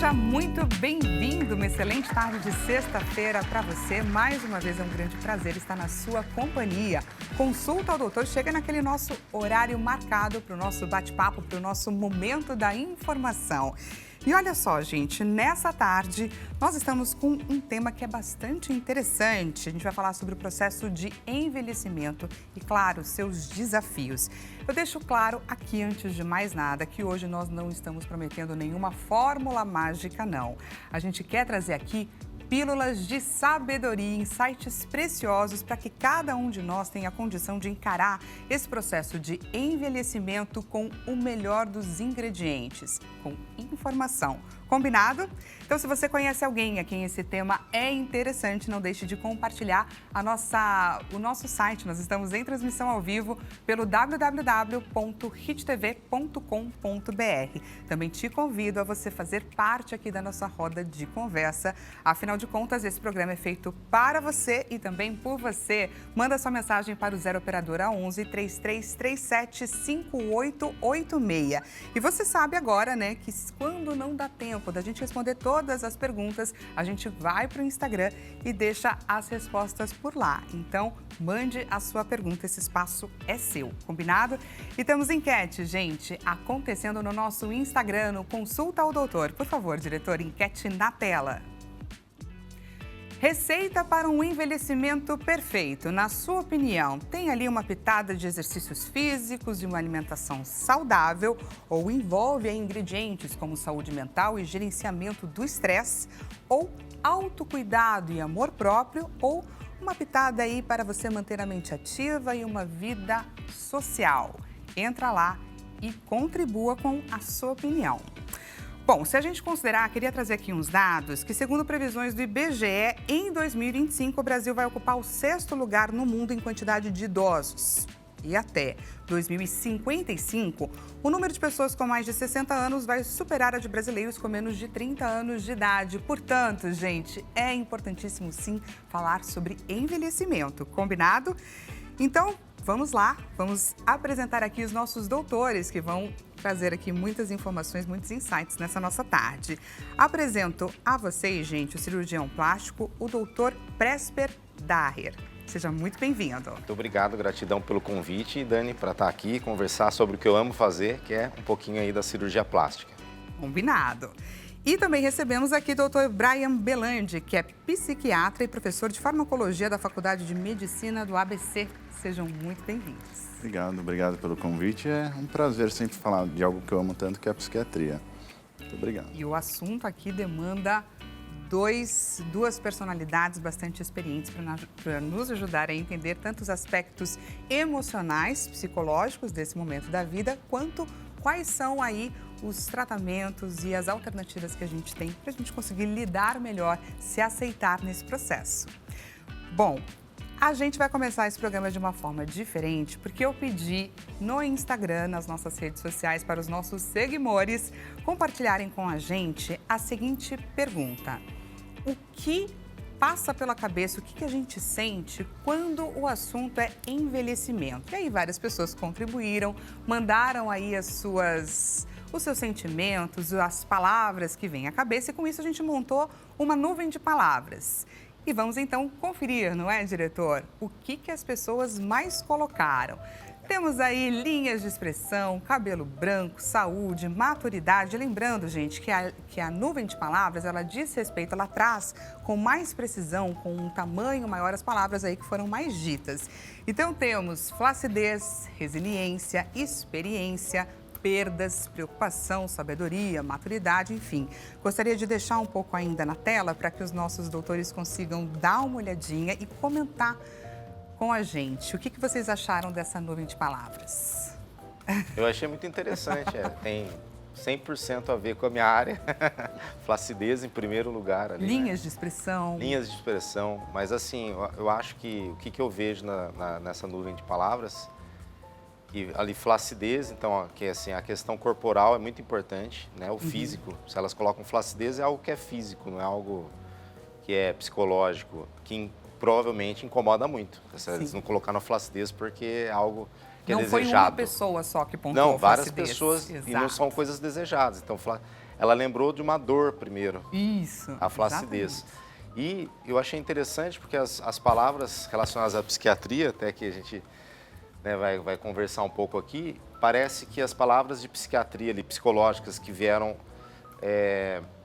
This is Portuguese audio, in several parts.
Seja muito bem-vindo, uma excelente tarde de sexta-feira para você. Mais uma vez é um grande prazer estar na sua companhia. Consulta ao doutor chega naquele nosso horário marcado para o nosso bate-papo, para o nosso momento da informação. E olha só, gente, nessa tarde nós estamos com um tema que é bastante interessante. A gente vai falar sobre o processo de envelhecimento e, claro, seus desafios. Eu deixo claro aqui, antes de mais nada, que hoje nós não estamos prometendo nenhuma fórmula mágica, não. A gente quer trazer aqui pílulas de sabedoria, insights preciosos para que cada um de nós tenha a condição de encarar esse processo de envelhecimento com o melhor dos ingredientes, com informação. Combinado? Então, se você conhece alguém a quem esse tema é interessante, não deixe de compartilhar o nosso site. Nós estamos em transmissão ao vivo pelo www.hittv.com.br. Também te convido a você fazer parte aqui da nossa roda de conversa. Afinal de contas, esse programa é feito para você e também por você. Manda sua mensagem para o 0 Operadora 11 3337 5886. E você sabe agora, né, que quando não dá tempo da gente responder todas as perguntas, a gente vai para o Instagram e deixa as respostas por lá. Então, mande a sua pergunta, esse espaço é seu, combinado? E temos enquete, gente, acontecendo no nosso Instagram, no Consulta ao Doutor. Por favor, diretor, enquete na tela. Receita para um envelhecimento perfeito. Na sua opinião, tem ali uma pitada de exercícios físicos e uma alimentação saudável ou envolve ingredientes como saúde mental e gerenciamento do estresse ou autocuidado e amor próprio ou uma pitada aí para você manter a mente ativa e uma vida social? Entra lá e contribua com a sua opinião. Bom, se a gente considerar, queria trazer aqui uns dados que, segundo previsões do IBGE, em 2025 o Brasil vai ocupar o 6º lugar no mundo em quantidade de idosos. E até 2055, o número de pessoas com mais de 60 anos vai superar a de brasileiros com menos de 30 anos de idade. Portanto, gente, é importantíssimo sim falar sobre envelhecimento, combinado? Então, vamos lá, vamos apresentar aqui os nossos doutores que vão trazer aqui muitas informações, muitos insights nessa nossa tarde. Apresento a vocês, gente, o cirurgião plástico, o doutor Presper Daher. Seja muito bem-vindo. Muito obrigado, gratidão pelo convite, Dani, para estar aqui e conversar sobre o que eu amo fazer, que é um pouquinho aí da cirurgia plástica. Combinado. E também recebemos aqui o Dr. Brian Belandi, que é psiquiatra e professor de farmacologia da Faculdade de Medicina do ABC. Sejam muito bem-vindos. Obrigado pelo convite. É um prazer sempre falar de algo que eu amo tanto, que é a psiquiatria. Muito obrigado. E o assunto aqui demanda duas personalidades bastante experientes para nos ajudar a entender tanto os aspectos emocionais, psicológicos desse momento da vida, quanto quais são aí os tratamentos e as alternativas que a gente tem para a gente conseguir lidar melhor, se aceitar nesse processo. Bom, a gente vai começar esse programa de uma forma diferente, porque eu pedi no Instagram, nas nossas redes sociais, para os nossos seguidores compartilharem com a gente a seguinte pergunta: o que passa pela cabeça, o que a gente sente quando o assunto é envelhecimento? E aí várias pessoas contribuíram, mandaram aí os seus sentimentos, as palavras que vêm à cabeça, e com isso a gente montou uma nuvem de palavras. E vamos então conferir, não é, diretor? O que as pessoas mais colocaram. Temos aí linhas de expressão, cabelo branco, saúde, maturidade. Lembrando, gente, que a nuvem de palavras, ela diz respeito, ela traz com mais precisão, com um tamanho maior as palavras aí que foram mais ditas. Então temos flacidez, resiliência, experiência, perdas, preocupação, sabedoria, maturidade, enfim. Gostaria de deixar um pouco ainda na tela para que os nossos doutores consigam dar uma olhadinha e comentar com a gente. O que vocês acharam dessa nuvem de palavras? Eu achei muito interessante, tem 100% a ver com a minha área. Flacidez em primeiro lugar. Ali, linhas de expressão. Linhas de expressão, mas assim, eu acho que o que eu vejo nessa nuvem de palavras, e ali flacidez, então, que assim, a questão corporal é muito importante, né? O físico, se elas colocam flacidez, é algo que é físico, não é algo que é psicológico, que provavelmente incomoda muito. Se eles não colocaram flacidez porque é algo que não é desejado. Não foi uma pessoa só que pontuou não, várias flacidez. pessoas. Exato. E não são coisas desejadas. Então, ela lembrou de uma dor primeiro, Isso. a flacidez. Exatamente. E eu achei interessante porque as palavras relacionadas à psiquiatria, até que a gente, né, vai conversar um pouco aqui, parece que as palavras de psiquiatria ali, psicológicas que vieram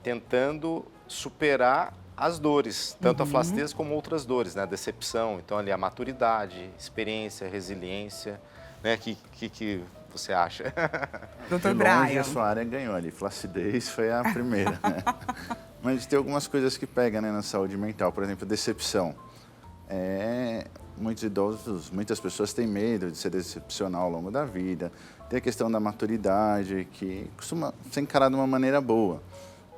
tentando superar as dores, tanto a flacidez como outras dores, né? A decepção, então ali a maturidade, experiência, resiliência, né? Que você acha? Doutor De longe, Brian. a sua área ganhou ali. Flacidez foi a primeira, né? Mas tem algumas coisas que pegam, né, na saúde mental. Por exemplo, decepção. Muitos idosos, muitas pessoas têm medo de ser decepcionar ao longo da vida. Tem a questão da maturidade, que costuma ser encarada de uma maneira boa.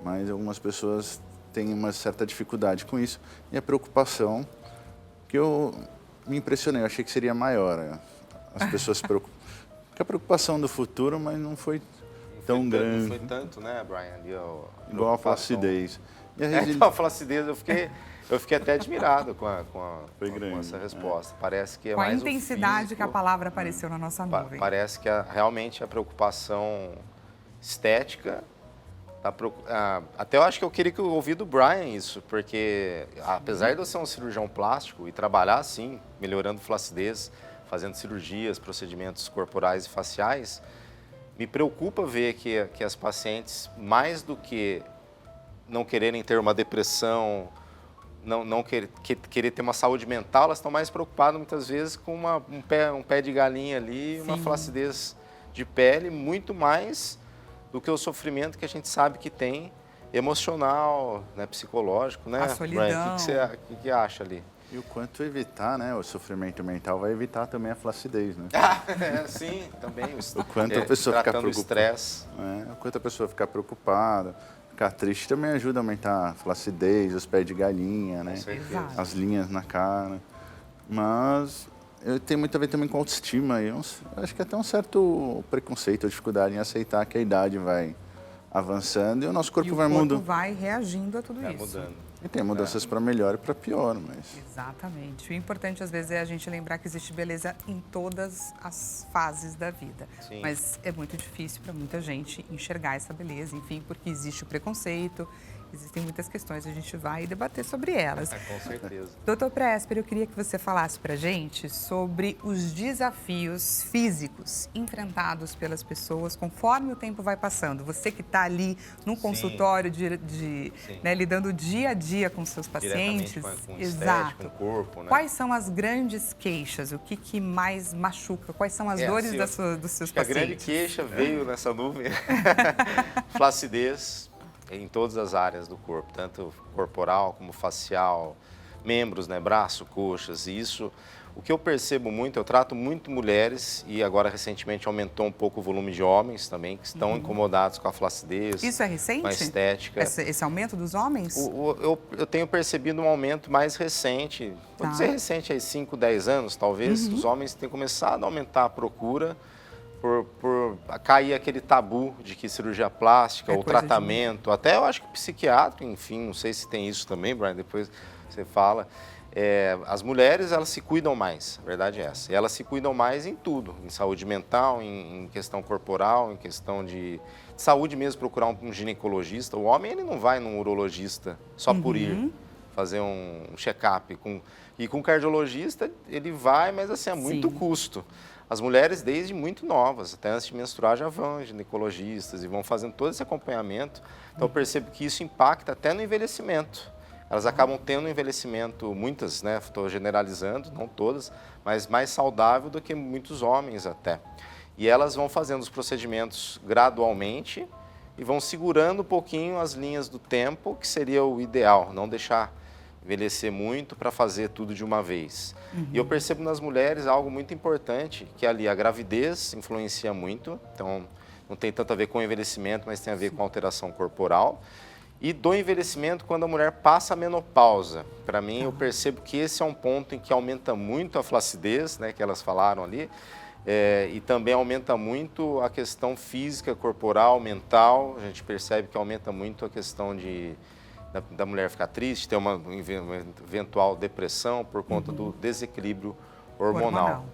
Mas algumas pessoas têm uma certa dificuldade com isso. E a preocupação, que eu me impressionei, eu achei que seria maior. As pessoas se preocupam. Com a preocupação do futuro, mas não foi tão grande. Não foi tanto, né, Brian? Ali, Igual a flacidez. E a Então, a flacidez, eu fiquei até admirado com Foi grande, essa resposta. Parece que é Com a mais intensidade físico, que a palavra apareceu na nossa nuvem. parece que realmente a preocupação estética. Até eu acho que eu queria que eu ouvisse do Brian isso, porque apesar de eu ser um cirurgião plástico e trabalhar assim, melhorando flacidez, fazendo cirurgias, procedimentos corporais e faciais, me preocupa ver que as pacientes, mais do que não quererem ter uma depressão, não querer ter uma saúde mental, elas estão mais preocupadas muitas vezes com um pé de galinha ali, uma flacidez de pele, muito mais do que o sofrimento que a gente sabe que tem emocional, né, psicológico, né? A solidão. O que acha ali? E o quanto evitar, né, o sofrimento mental vai evitar também a flacidez, né? Sim, também. O quanto a pessoa ficar tratando o estresse. O quanto a pessoa ficar preocupada, ficar triste também ajuda a aumentar a flacidez, os pés de galinha, né? Com certeza. As linhas na cara. Mas tem muito a ver também com autoestima. Eu acho que até um certo preconceito, dificuldade em aceitar que a idade vai avançando e o nosso corpo vai mudando. Vai reagindo a tudo Vai isso. mudando. E tem mudanças para melhor e para pior, mas... Exatamente. O importante, às vezes, é a gente lembrar que existe beleza em todas as fases da vida. Sim. Mas é muito difícil para muita gente enxergar essa beleza, enfim, porque existe o preconceito, existem muitas questões, a gente vai debater sobre elas. Com certeza. Doutor Presper, eu queria que você falasse para a gente sobre os desafios físicos enfrentados pelas pessoas conforme o tempo vai passando. Você que está ali no consultório, né, lidando dia a dia com seus pacientes. Diretamente com Exato. com o corpo, né? Quais são as grandes queixas? O que mais machuca? Quais são as dores dos seus que a pacientes? grande queixa veio nessa nuvem. Flacidez em todas as áreas do corpo, tanto corporal como facial, membros, né, braço, coxas, e isso, o que eu percebo muito, eu trato muito mulheres e agora recentemente aumentou um pouco o volume de homens também, que estão incomodados com a flacidez. Isso é recente? Com a estética. Esse aumento dos homens? Eu tenho percebido um aumento mais recente, vou dizer recente, aí 5, 10 anos talvez, os homens têm começado a aumentar a procura por cair aquele tabu de que cirurgia plástica ou tratamento, até eu acho que psiquiátrico, enfim, não sei se tem isso também, Brian, depois você fala. As mulheres, elas se cuidam mais, a verdade é essa. E elas se cuidam mais em tudo, em saúde mental, em questão corporal, em questão de saúde mesmo, procurar um ginecologista. O homem, ele não vai num urologista só por ir fazer um check-up. E com um cardiologista, ele vai, mas assim, é muito custo. As mulheres, desde muito novas, até antes de menstruar, já vão ginecologistas e vão fazendo todo esse acompanhamento. Então, eu percebo que isso impacta até no envelhecimento. Elas acabam tendo um envelhecimento, muitas, né, estou generalizando, não todas, mas mais saudável do que muitos homens até. E elas vão fazendo os procedimentos gradualmente e vão segurando um pouquinho as linhas do tempo, que seria o ideal, não deixar envelhecer muito para fazer tudo de uma vez. E eu percebo nas mulheres algo muito importante, que ali a gravidez influencia muito, então não tem tanto a ver com o envelhecimento, mas tem a ver com a alteração corporal. E do envelhecimento, quando a mulher passa a menopausa. Para mim, eu percebo que esse é um ponto em que aumenta muito a flacidez, né, que elas falaram ali, e também aumenta muito a questão física, corporal, mental. A gente percebe que aumenta muito a questão da mulher ficar triste, ter uma eventual depressão por conta do desequilíbrio hormonal.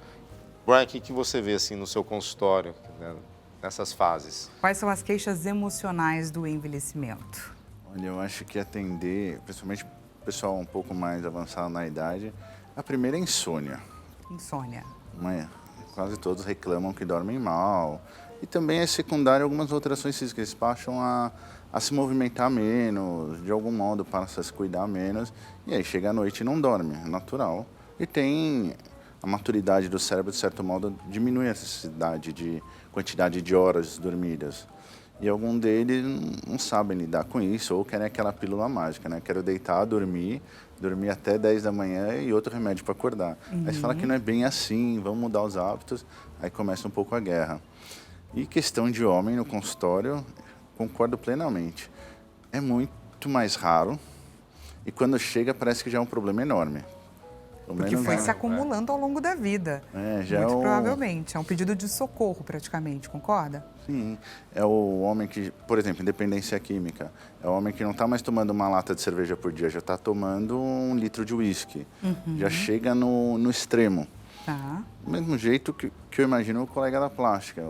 Brian, o que você vê assim no seu consultório? nessas fases. Quais são as queixas emocionais do envelhecimento? Olha, eu acho que atender, principalmente o pessoal um pouco mais avançado na idade, a primeira é insônia. Insônia. Quase todos reclamam que dormem mal. E também é secundário algumas alterações físicas. Eles passam a se movimentar menos, de algum modo passam a se cuidar menos. E aí chega à noite e não dorme, é natural. E tem a maturidade do cérebro, de certo modo, diminui a necessidade de quantidade de horas dormidas. E algum deles não sabem lidar com isso, ou querem aquela pílula mágica, né? Quero deitar, dormir até 10 da manhã e outro remédio para acordar. Aí você fala que não é bem assim, vamos mudar os hábitos, aí começa um pouco a guerra. E questão de homem no consultório, concordo plenamente. É muito mais raro e quando chega parece que já é um problema enorme. Porque foi se acumulando ao longo da vida. Muito provavelmente. É um pedido de socorro, praticamente, concorda? Sim. É o homem que, por exemplo, independência química. É o homem que não está mais tomando uma lata de cerveja por dia, já está tomando 1 litro de uísque. Já chega no extremo. Tá. Do mesmo jeito que eu imagino o colega da plástica.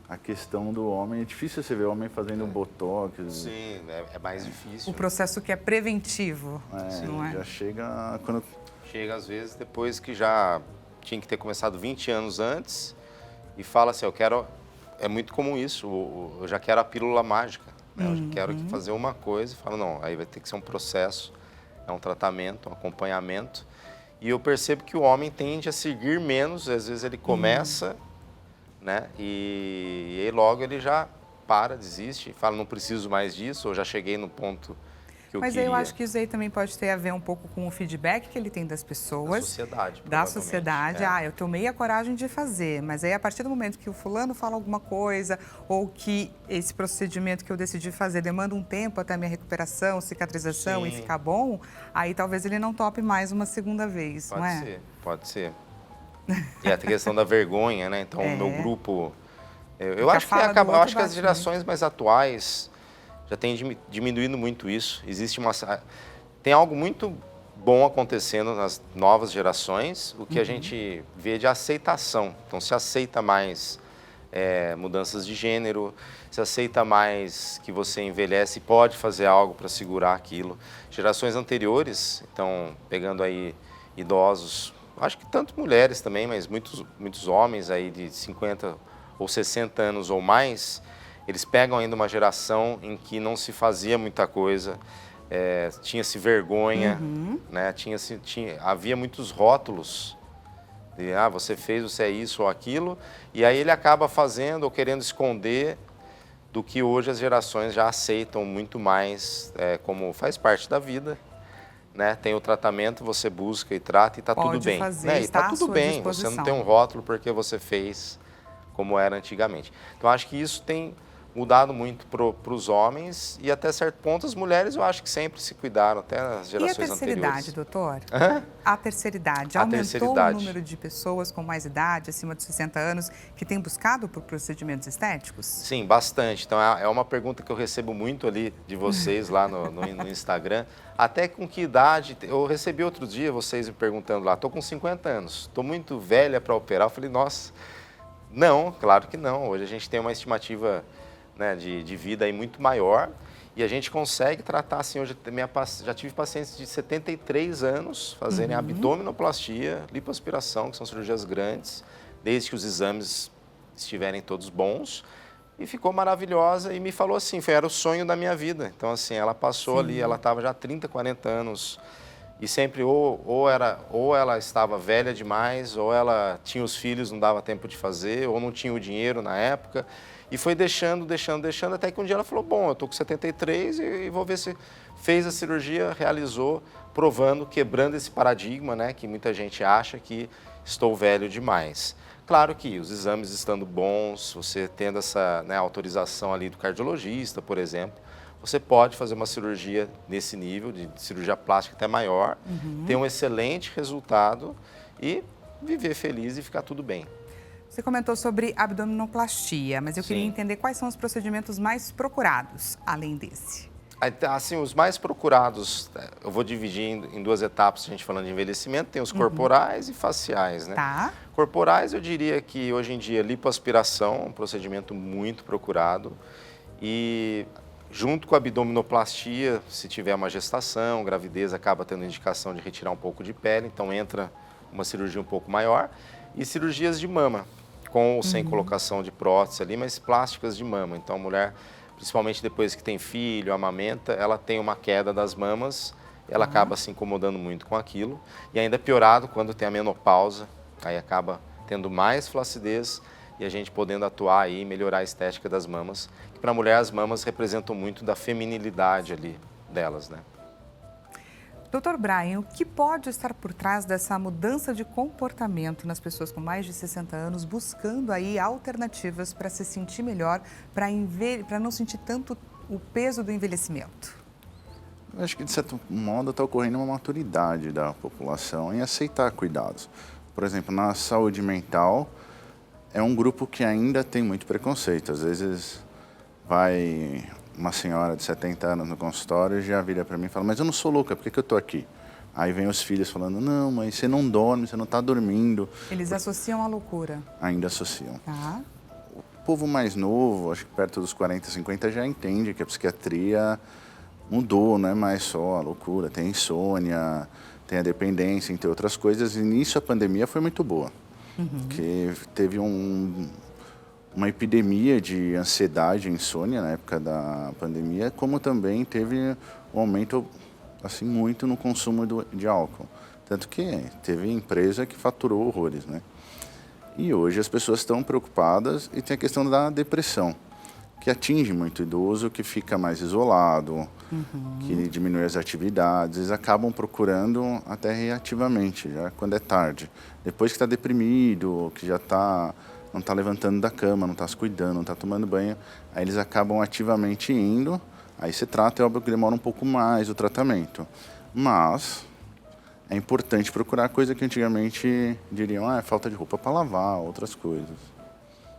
A questão do homem, é difícil você ver o homem fazendo botox. Sim, é mais difícil. O processo que é preventivo, não é? Já chega quando... Chega às vezes depois que já tinha que ter começado 20 anos antes e fala assim, eu quero... É muito comum isso, eu já quero a pílula mágica, né? Eu já quero fazer uma coisa e falo, não, aí vai ter que ser um processo, é um tratamento, um acompanhamento. E eu percebo que o homem tende a seguir menos, às vezes ele começa, né? E aí logo ele já para, desiste, fala, não preciso mais disso, ou já cheguei no ponto que eu Mas queria. aí eu acho que isso aí também pode ter a ver um pouco com o feedback que ele tem das pessoas. Da sociedade. Eu tomei a coragem de fazer, mas aí a partir do momento que o fulano fala alguma coisa ou que esse procedimento que eu decidi fazer demanda um tempo até a minha recuperação, cicatrização e ficar bom, aí talvez ele não tope mais uma segunda vez, não é? Pode ser. E a questão da vergonha, né? Então, o meu grupo... Eu acho que as gerações mais atuais já têm diminuído muito isso. Tem algo muito bom acontecendo nas novas gerações, o que a gente vê de aceitação. Então, se aceita mais mudanças de gênero, se aceita mais que você envelhece e pode fazer algo para segurar aquilo. Gerações anteriores, então, pegando aí idosos, acho que tanto mulheres também, mas muitos homens aí de 50 ou 60 anos ou mais, eles pegam ainda uma geração em que não se fazia muita coisa, tinha-se vergonha, né? Havia muitos rótulos de, você fez, você é isso ou aquilo, e aí ele acaba fazendo ou querendo esconder do que hoje as gerações já aceitam muito mais, como faz parte da vida, né? Tem o tratamento, você busca e trata e está tudo bem. Fazer, e está tudo bem, você não tem um rótulo porque você fez como era antigamente. Então, acho que isso tem mudado muito para os homens e até certo ponto as mulheres eu acho que sempre se cuidaram, até as gerações anteriores. E a terceira idade, doutor? A terceira idade. Aumentou o número de pessoas com mais idade, acima de 60 anos, que têm buscado por procedimentos estéticos? Sim, bastante. Então é uma pergunta que eu recebo muito ali de vocês lá no Instagram. Até com que idade? Eu recebi outro dia vocês me perguntando lá, estou com 50 anos, estou muito velha para operar. Eu falei, nossa, não, claro que não. Hoje a gente tem uma estimativa, né, de vida aí muito maior e a gente consegue tratar assim. Hoje já tive pacientes de 73 anos fazerem abdominoplastia, lipoaspiração, que são cirurgias grandes, desde que os exames estiverem todos bons, e ficou maravilhosa e me falou assim, era o sonho da minha vida. Então assim, ela passou ali, ela estava já 30, 40 anos e sempre ou ela estava velha demais, ou ela tinha os filhos, não dava tempo de fazer, ou não tinha o dinheiro na época. E foi deixando, até que um dia ela falou, bom, eu estou com 73 e vou ver se fez a cirurgia, realizou, provando, quebrando esse paradigma, né, que muita gente acha que estou velho demais. Claro que os exames estando bons, você tendo essa, né, autorização ali do cardiologista, por exemplo, você pode fazer uma cirurgia nesse nível, de cirurgia plástica até maior, ter um excelente resultado e viver feliz e ficar tudo bem. Você comentou sobre abdominoplastia, mas eu queria entender quais são os procedimentos mais procurados, além desse. Assim, os mais procurados, eu vou dividir em duas etapas, a gente falando de envelhecimento, tem os corporais e faciais, né? Tá. Corporais, eu diria que hoje em dia lipoaspiração é um procedimento muito procurado e junto com a abdominoplastia, se tiver uma gestação, gravidez, acaba tendo indicação de retirar um pouco de pele, então entra uma cirurgia um pouco maior e cirurgias de mama, com ou sem colocação de prótese ali, mas plásticas de mama, então a mulher, principalmente depois que tem filho, amamenta, ela tem uma queda das mamas, ela acaba se incomodando muito com aquilo. E ainda piorado quando tem a menopausa, aí acaba tendo mais flacidez e a gente podendo atuar aí e melhorar a estética das mamas. Que para a mulher as mamas representam muito da feminilidade ali delas, né? Dr. Brian, o que pode estar por trás dessa mudança de comportamento nas pessoas com mais de 60 anos, buscando aí alternativas para se sentir melhor, para não sentir tanto o peso do envelhecimento? Eu acho que, de certo modo, está ocorrendo uma maturidade da população em aceitar cuidados. Por exemplo, na saúde mental, é um grupo que ainda tem muito preconceito. Às vezes vai uma senhora de 70 anos no consultório e já vira para mim e fala, mas eu não sou louca, por que eu estou aqui? Aí vem os filhos falando, não, mas você não dorme, você não está dormindo. Eles associam à loucura. Ainda associam. Tá. O povo mais novo, acho que perto dos 40, 50, já entende que a psiquiatria mudou, não é mais só a loucura, tem insônia, tem a dependência, entre outras coisas, e nisso a pandemia foi muito boa. Porque teve uma epidemia de ansiedade e insônia na época da pandemia, como também teve um aumento assim, muito no consumo de álcool. Tanto que teve empresa que faturou horrores, né? E hoje as pessoas estão preocupadas e tem a questão da depressão, que atinge muito o idoso, que fica mais isolado, que diminui as atividades, eles acabam procurando até reativamente, já quando é tarde. Depois que está deprimido, que já não está levantando da cama, não está se cuidando, não está tomando banho, aí eles acabam ativamente indo, aí se trata, é óbvio que demora um pouco mais o tratamento. Mas é importante procurar coisa que antigamente diriam, é falta de roupa para lavar, outras coisas.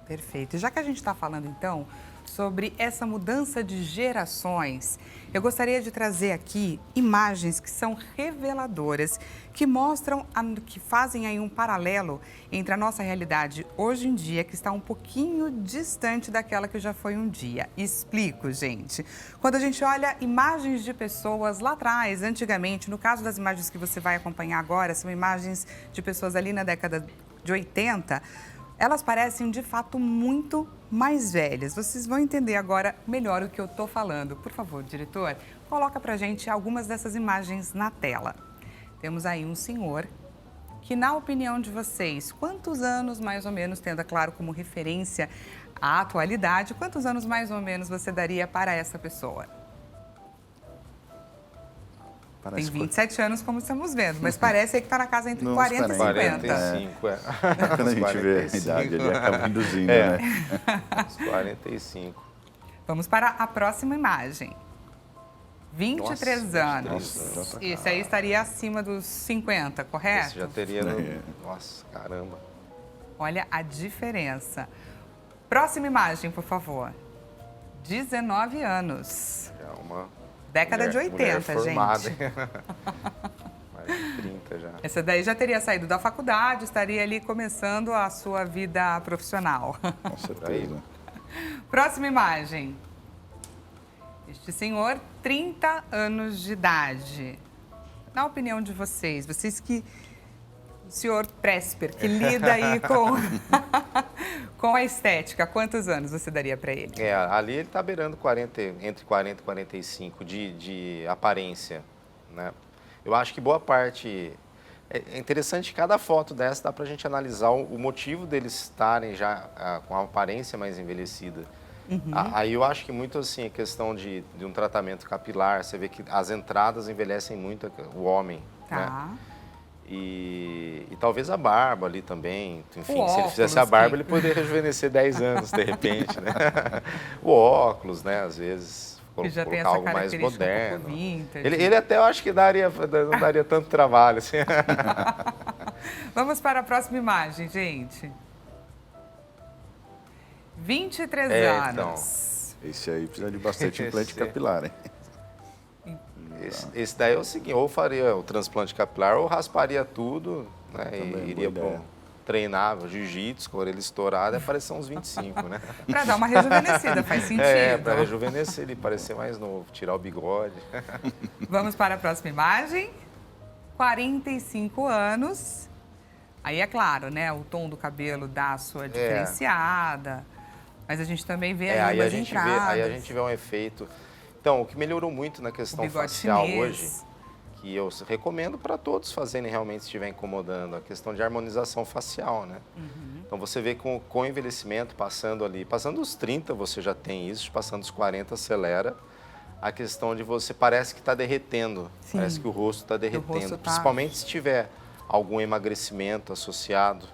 Perfeito. Já que a gente está falando, então, sobre essa mudança de gerações, eu gostaria de trazer aqui imagens que são reveladoras, que mostram, que fazem aí um paralelo entre a nossa realidade hoje em dia, que está um pouquinho distante daquela que já foi um dia. Explico, gente. Quando a gente olha imagens de pessoas lá atrás, antigamente, no caso das imagens que você vai acompanhar agora, são imagens de pessoas ali na década de 80, elas parecem, de fato, muito mais velhas. Vocês vão entender agora melhor o que eu estou falando. Por favor, diretor, coloca pra gente algumas dessas imagens na tela. Temos aí um senhor que, na opinião de vocês, quantos anos, mais ou menos, tendo, claro, como referência a atualidade, quantos anos, mais ou menos, você daria para essa pessoa? Parece Tem 27 anos, como estamos vendo, mas parece aí que está na casa entre 40 e 50. 45, Quando a gente vê a idade, ele acaba induzindo, né? Uns 45. Vamos para a próxima imagem. 23 Nossa, anos. 23 anos. Esse aí estaria acima dos 50, correto? Esse já teria... Nossa, caramba. Olha a diferença. Próxima imagem, por favor. 19 anos. É uma... Década de 80, formada, gente. Mais de 30 já. Essa daí já teria saído da faculdade, estaria ali começando a sua vida profissional. Com certeza. Próxima imagem. Este senhor, 30 anos de idade. Na opinião de vocês, vocês o senhor Presper, que lida aí com a estética, quantos anos você daria para ele? Ali ele está beirando entre 40 e 45 de aparência, né? Eu acho que boa parte... É interessante que cada foto dessa dá para a gente analisar o motivo deles estarem já com a aparência mais envelhecida. Aí eu acho que muito assim, a questão de um tratamento capilar, você vê que as entradas envelhecem muito o homem, né? E talvez a barba ali também, enfim, se ele fizesse a barba, ele poderia rejuvenescer 10 anos, de repente, né? O óculos, né, às vezes, colocar algo mais moderno. Ele até, eu acho que não daria tanto trabalho, assim. Vamos para a próxima imagem, gente. 23 anos. Então, esse aí precisa de bastante implante capilar, hein? esse daí é o seguinte, ou faria o transplante capilar ou rasparia tudo, né? Também, E iria boa ideia. treinava jiu-jitsu com a orelha estourada e aparecer uns 25, né? Para dar uma rejuvenescida, faz sentido. Para rejuvenescer e parecer mais novo, tirar o bigode. Vamos para a próxima imagem. 45 anos. Aí é claro, né? O tom do cabelo dá a sua diferenciada. Mas a gente também vê aí umas entradas. Aí a gente vê um efeito. Então, o que melhorou muito na questão facial hoje, que eu recomendo para todos fazerem realmente se estiver incomodando, a questão de harmonização facial, né? Então, você vê com o envelhecimento, passando os 30 você já tem isso, passando os 40 acelera. A questão de você parece que está derretendo, parece que o rosto está derretendo, principalmente se tiver algum emagrecimento associado,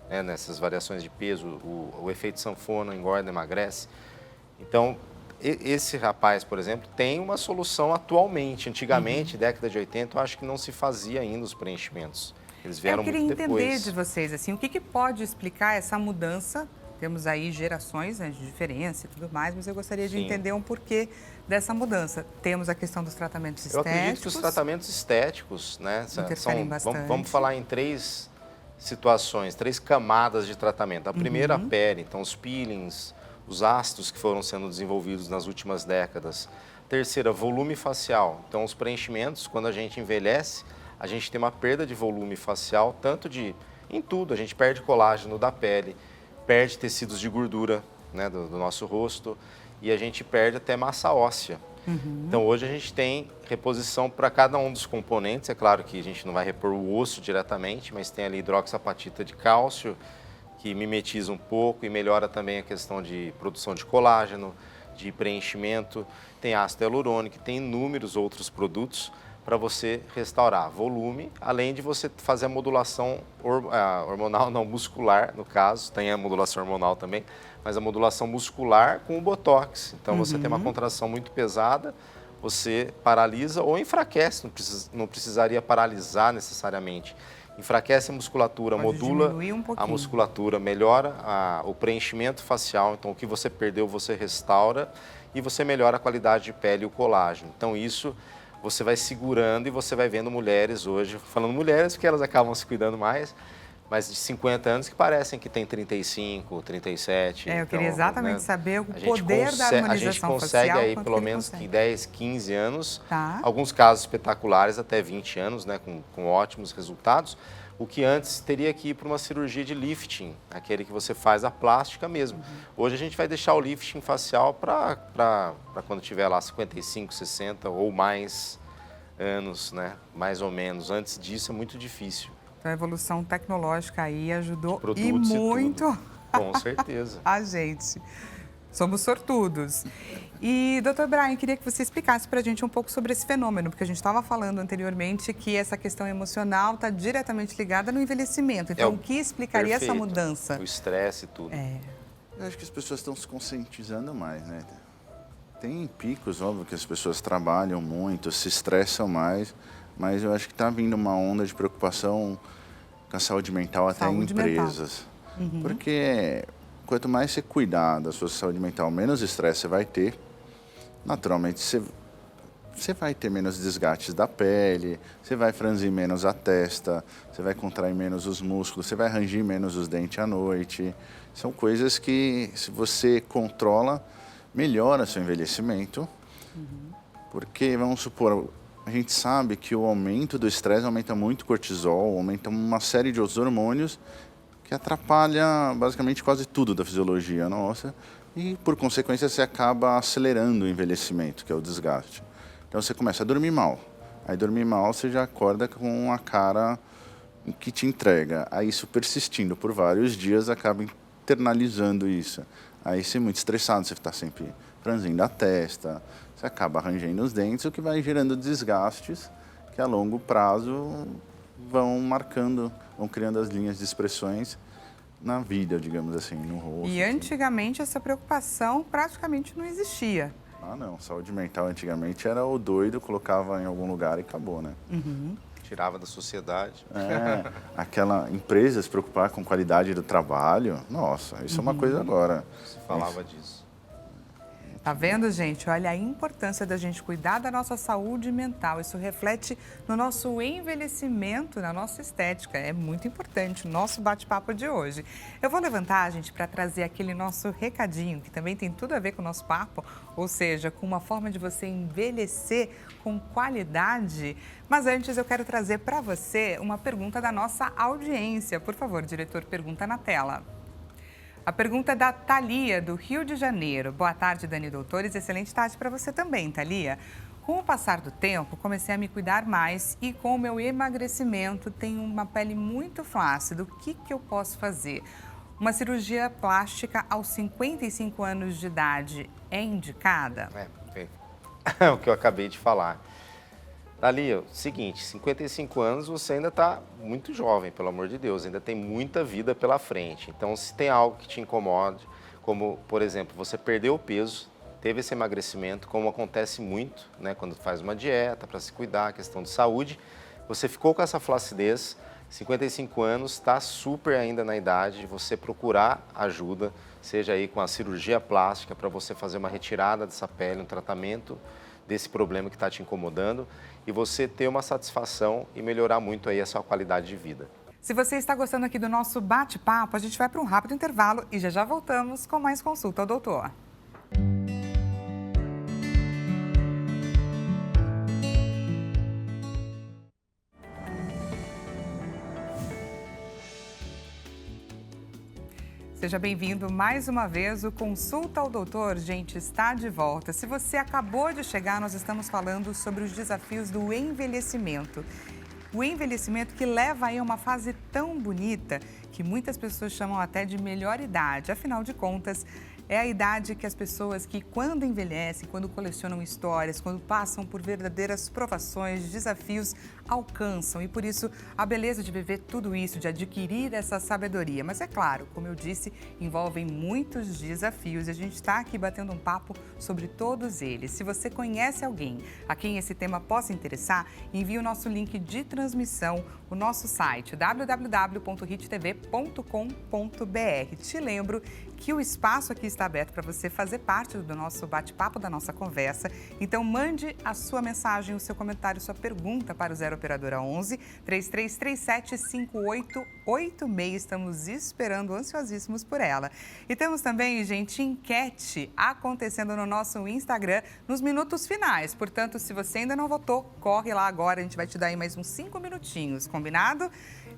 né, nessas variações de peso, o efeito sanfona, engorda, emagrece. Então, esse rapaz, por exemplo, tem uma solução atualmente. Antigamente, década de 80, eu acho que não se fazia ainda os preenchimentos. Eles vieram muito depois. Eu queria entender de vocês, assim, o que pode explicar essa mudança? Temos aí gerações, né, de diferença e tudo mais, mas eu gostaria de entender um porquê dessa mudança. Temos a questão dos tratamentos estéticos. Eu acredito que os tratamentos estéticos, né, interferem bastante. Vamos falar em 3 situações, 3 camadas de tratamento. A primeira, a pele, então os peelings, os ácidos que foram sendo desenvolvidos nas últimas décadas. Terceira, volume facial. Então, os preenchimentos, quando a gente envelhece, a gente tem uma perda de volume facial, em tudo. A gente perde colágeno da pele, perde tecidos de gordura, né, do nosso rosto, e a gente perde até massa óssea. Então, hoje a gente tem reposição para cada um dos componentes. É claro que a gente não vai repor o osso diretamente, mas tem ali hidroxapatita de cálcio, que mimetiza um pouco e melhora também a questão de produção de colágeno, de preenchimento. Tem ácido hialurônico, tem inúmeros outros produtos para você restaurar volume, além de você fazer a modulação hormonal, não, muscular, no caso, tem a modulação hormonal também, mas a modulação muscular com o Botox. Então, você tem uma contração muito pesada, você paralisa ou enfraquece, não precisaria paralisar necessariamente. Enfraquece a musculatura, modula a musculatura, melhora o preenchimento facial. Então, o que você perdeu, você restaura e você melhora a qualidade de pele e o colágeno. Então, isso você vai segurando e você vai vendo mulheres hoje, falando mulheres porque elas acabam se cuidando mais, mas de 50 anos que parecem que tem 35, 37. Eu queria exatamente saber o poder da harmonização facial. A gente consegue aí pelo menos em 10, 15 anos, Tá. alguns casos espetaculares até 20 anos, né, com ótimos resultados, o que antes teria que ir para uma cirurgia de lifting, aquele que você faz a plástica mesmo. Hoje a gente vai deixar o lifting facial para quando tiver lá 55, 60 ou mais anos, né, mais ou menos. Antes disso é muito difícil. Então, a evolução tecnológica aí ajudou Produtos e muito com certeza. a gente. Somos sortudos. E, doutor Brian, queria que você explicasse para a gente um pouco sobre esse fenômeno, porque a gente estava falando anteriormente que essa questão emocional está diretamente ligada no envelhecimento. Então, o que explicaria essa mudança? O estresse e tudo. Eu acho que as pessoas estão se conscientizando mais, né? Tem picos, óbvio, que as pessoas trabalham muito, se estressam mais, mas eu acho que está vindo uma onda de preocupação com a saúde mental até em empresas. Porque quanto mais você cuidar da sua saúde mental, menos estresse você vai ter. Naturalmente, você vai ter menos desgastes da pele, você vai franzir menos a testa, você vai contrair menos os músculos, você vai rangir menos os dentes à noite. São coisas que, se você controla, melhora seu envelhecimento. Porque, vamos supor, a gente sabe que o aumento do estresse aumenta muito o cortisol, aumenta uma série de outros hormônios que atrapalha basicamente quase tudo da fisiologia nossa e, por consequência, você acaba acelerando o envelhecimento, que é o desgaste. Então, você começa a dormir mal. Aí, dormir mal, você já acorda com a cara que te entrega. Aí, isso persistindo por vários dias, acaba internalizando isso. Aí, você é muito estressado, você está sempre franzindo a testa, você acaba arranjando os dentes, o que vai gerando desgastes que, a longo prazo, vão criando as linhas de expressões na vida, digamos assim, no rosto. E antigamente essa preocupação praticamente não existia. Ah, não. Saúde mental antigamente era o doido, colocava em algum lugar e acabou, né? Tirava da sociedade. Aquela empresa se preocupar com qualidade do trabalho, nossa, isso é uma coisa agora. Se falava disso. Tá vendo, gente? Olha a importância da gente cuidar da nossa saúde mental. Isso reflete no nosso envelhecimento, na nossa estética. É muito importante o nosso bate-papo de hoje. Eu vou levantar, gente, para trazer aquele nosso recadinho, que também tem tudo a ver com o nosso papo, ou seja, com uma forma de você envelhecer com qualidade. Mas antes eu quero trazer para você uma pergunta da nossa audiência. Por favor, diretor, pergunta na tela. A pergunta é da Thalia, do Rio de Janeiro. Boa tarde, Dani Doutores. Excelente tarde para você também, Thalia. Com o passar do tempo, comecei a me cuidar mais e com o meu emagrecimento tenho uma pele muito flácida. O que eu posso fazer? Uma cirurgia plástica aos 55 anos de idade é indicada? É o que eu acabei de falar. Thalia, seguinte, 55 anos você ainda está muito jovem, pelo amor de Deus, ainda tem muita vida pela frente. Então, se tem algo que te incomode, como, por exemplo, você perdeu o peso, teve esse emagrecimento, como acontece muito, né, quando faz uma dieta para se cuidar, questão de saúde, você ficou com essa flacidez, 55 anos, está super ainda na idade de você procurar ajuda, seja aí com a cirurgia plástica para você fazer uma retirada dessa pele, um tratamento desse problema que está te incomodando e você ter uma satisfação e melhorar muito aí a sua qualidade de vida. Se você está gostando aqui do nosso bate-papo, a gente vai para um rápido intervalo e já voltamos com mais consulta ao doutor. Seja bem-vindo mais uma vez. O Consulta ao Doutor, gente, está de volta. Se você acabou de chegar, nós estamos falando sobre os desafios do envelhecimento. O envelhecimento que leva aí a uma fase tão bonita que muitas pessoas chamam até de melhor idade. Afinal de contas, é a idade que as pessoas que quando envelhecem, quando colecionam histórias, quando passam por verdadeiras provações, desafios, alcançam. E por isso, a beleza de viver tudo isso, de adquirir essa sabedoria. Mas é claro, como eu disse, envolvem muitos desafios e a gente está aqui batendo um papo sobre todos eles. Se você conhece alguém a quem esse tema possa interessar, envie o nosso link de transmissão, o nosso site www.hittv.com.br. Te lembro que o espaço aqui está aberto para você fazer parte do nosso bate-papo, da nossa conversa. Então, mande a sua mensagem, o seu comentário, sua pergunta para o 0 Operadora 11 3337 5886. Estamos esperando ansiosíssimos por ela. E temos também, gente, enquete acontecendo no nosso Instagram nos minutos finais. Portanto, se você ainda não votou, corre lá agora. A gente vai te dar aí mais uns 5 minutinhos, combinado?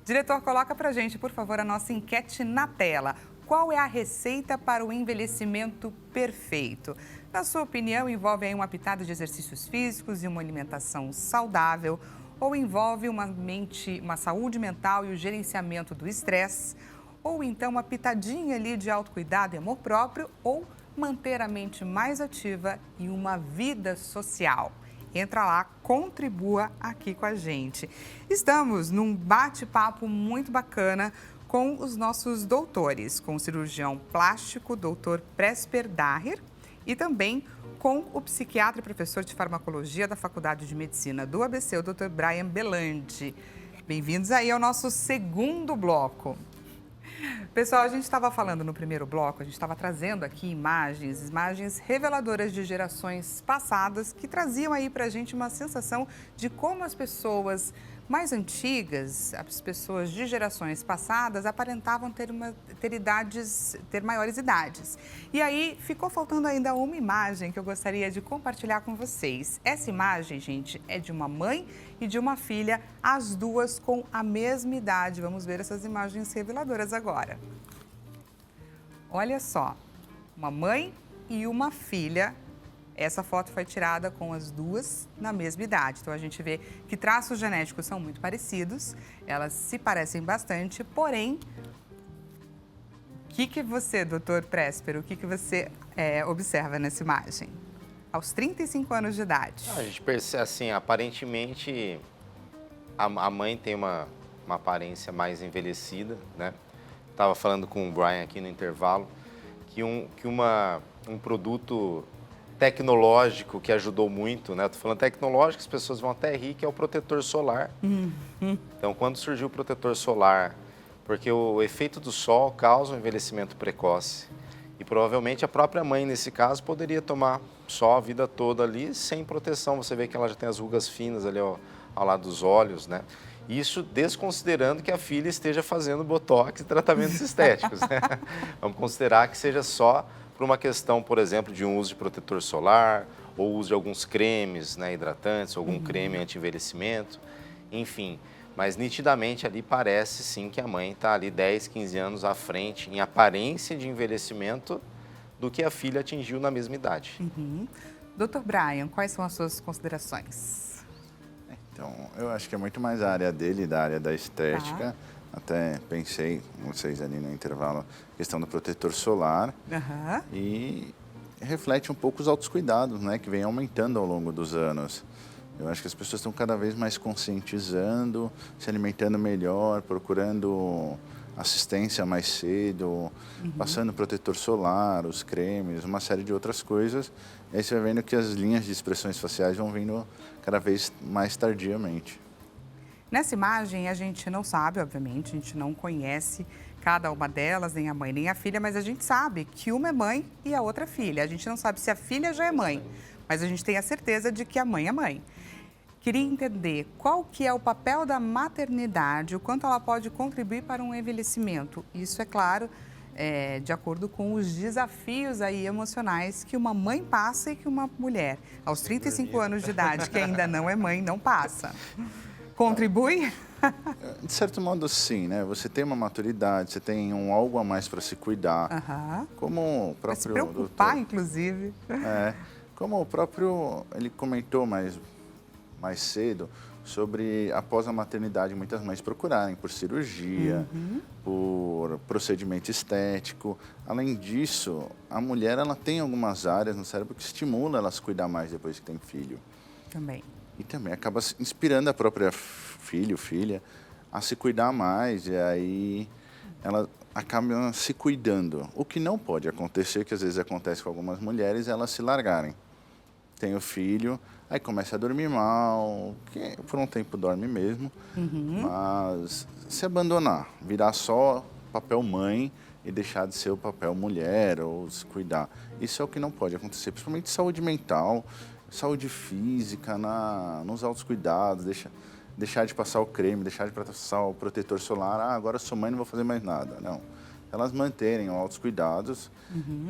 Diretor, coloca pra gente, por favor, a nossa enquete na tela. Qual é a receita para o envelhecimento perfeito? Na sua opinião, envolve aí uma pitada de exercícios físicos e uma alimentação saudável? Ou envolve uma saúde mental e o gerenciamento do estresse? Ou então uma pitadinha ali de autocuidado e amor próprio? Ou manter a mente mais ativa e uma vida social? Entra lá, contribua aqui com a gente. Estamos num bate-papo muito bacana com os nossos doutores, com o cirurgião plástico, doutor Presper Daher, e também com o psiquiatra e professor de farmacologia da Faculdade de Medicina do ABC, o doutor Brian Belandi. Bem-vindos aí ao nosso segundo bloco. Pessoal, a gente estava falando no primeiro bloco, a gente estava trazendo aqui imagens reveladoras de gerações passadas que traziam aí pra gente uma sensação de como as pessoas mais antigas, as pessoas de gerações passadas, aparentavam ter maiores idades. E aí ficou faltando ainda uma imagem que eu gostaria de compartilhar com vocês. Essa imagem, gente, é de uma mãe e de uma filha, as duas com a mesma idade. Vamos ver essas imagens reveladoras agora. Olha só, uma mãe e uma filha. Essa foto foi tirada com as duas na mesma idade. Então, a gente vê que traços genéticos são muito parecidos, elas se parecem bastante, porém, o que você, doutor Presper, o que você observa nessa imagem? Aos 35 anos de idade. A gente percebe, assim, aparentemente, a mãe tem uma aparência mais envelhecida, né? Estava falando com o Brian aqui no intervalo, que um produto tecnológico que ajudou muito, né? Estou falando tecnológico, as pessoas vão até rir, que é o protetor solar. Então, quando surgiu o protetor solar, porque o efeito do sol causa um envelhecimento precoce. E provavelmente a própria mãe, nesse caso, poderia tomar só a vida toda ali sem proteção. Você vê que ela já tem as rugas finas ali ao lado dos olhos, né? Isso desconsiderando que a filha esteja fazendo botox e tratamentos estéticos, né? Vamos considerar que seja só por uma questão, por exemplo, de um uso de protetor solar ou uso de alguns cremes, né, hidratantes, algum creme anti-envelhecimento, enfim. Mas nitidamente ali parece sim que a mãe está ali 10, 15 anos à frente em aparência de envelhecimento do que a filha atingiu na mesma idade. Dr. Brian, quais são as suas considerações? Então, eu acho que é muito mais a área dele, da área da estética. Até pensei, vocês ali no intervalo, questão do protetor solar. E reflete um pouco os autocuidados, né, que vem aumentando ao longo dos anos. Eu acho que as pessoas estão cada vez mais conscientizando, se alimentando melhor, procurando assistência mais cedo, passando protetor solar, os cremes, uma série de outras coisas. E aí você vai vendo que as linhas de expressões faciais vão vindo cada vez mais tardiamente. Nessa imagem, a gente não sabe, obviamente, a gente não conhece cada uma delas, nem a mãe, nem a filha, mas a gente sabe que uma é mãe e a outra é filha. A gente não sabe se a filha já é mãe, mas a gente tem a certeza de que a mãe é mãe. Queria entender qual que é o papel da maternidade, o quanto ela pode contribuir para um envelhecimento. Isso, é claro, de acordo com os desafios aí emocionais que uma mãe passa e que uma mulher, aos 35 anos de idade, que ainda não é mãe, não passa. Contribui? De certo modo, sim, né? Você tem uma maturidade, você tem algo a mais para se cuidar. Como o próprio... Pra se preocupar, doutor, inclusive. Como o próprio... Ele comentou mais cedo sobre, após a maternidade, muitas mães procurarem por cirurgia, por procedimento estético. Além disso, a mulher ela tem algumas áreas no cérebro que estimulam ela a se cuidar mais depois que tem filho. Também. E também acaba inspirando a própria filha a se cuidar mais, e aí ela acaba se cuidando. O que não pode acontecer, que às vezes acontece com algumas mulheres, é elas se largarem. Tem o filho, aí começa a dormir mal, que por um tempo dorme mesmo, mas se abandonar, virar só papel mãe e deixar de ser o papel mulher ou se cuidar. Isso é o que não pode acontecer, principalmente saúde mental, saúde física, nos autocuidados, deixar de passar o creme, deixar de passar o protetor solar. Agora sou mãe, não vou fazer mais nada. Não. Elas manterem os autocuidados